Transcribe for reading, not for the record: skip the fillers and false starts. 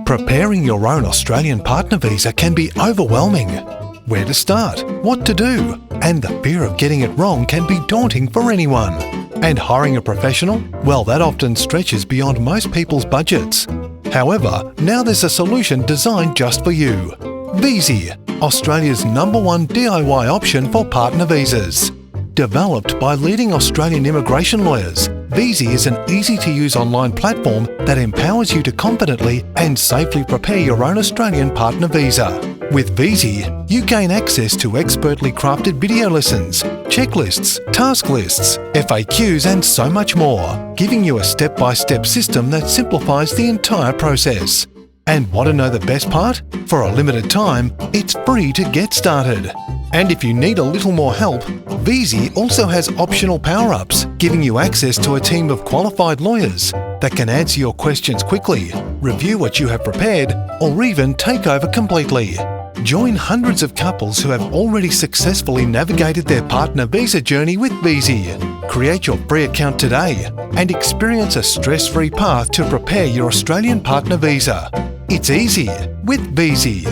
Preparing your own Australian partner visa can be overwhelming. Where to start, what to do, and the fear of getting it wrong can be daunting for anyone. And hiring a professional? Well, that often stretches beyond most people's budgets. However, now there's a solution designed just for you. Veazy, Australia's #1 DIY option for partner visas. Developed by leading Australian immigration lawyers, Veazy is an easy-to-use online platform that empowers you to confidently and safely prepare your own Australian partner visa. With Veazy, you gain access to expertly crafted video lessons, checklists, task lists, FAQs and so much more, giving you a step-by-step system that simplifies the entire process. And want to know the best part? For a limited time, it's free to get started. And if you need a little more help, Veazy also has optional power-ups, giving you access to a team of qualified lawyers that can answer your questions quickly, review what you have prepared, or even take over completely. Join hundreds of couples who have already successfully navigated their partner visa journey with Veazy. Create your free account today and experience a stress-free path to prepare your Australian partner visa. It's easy with Veazy.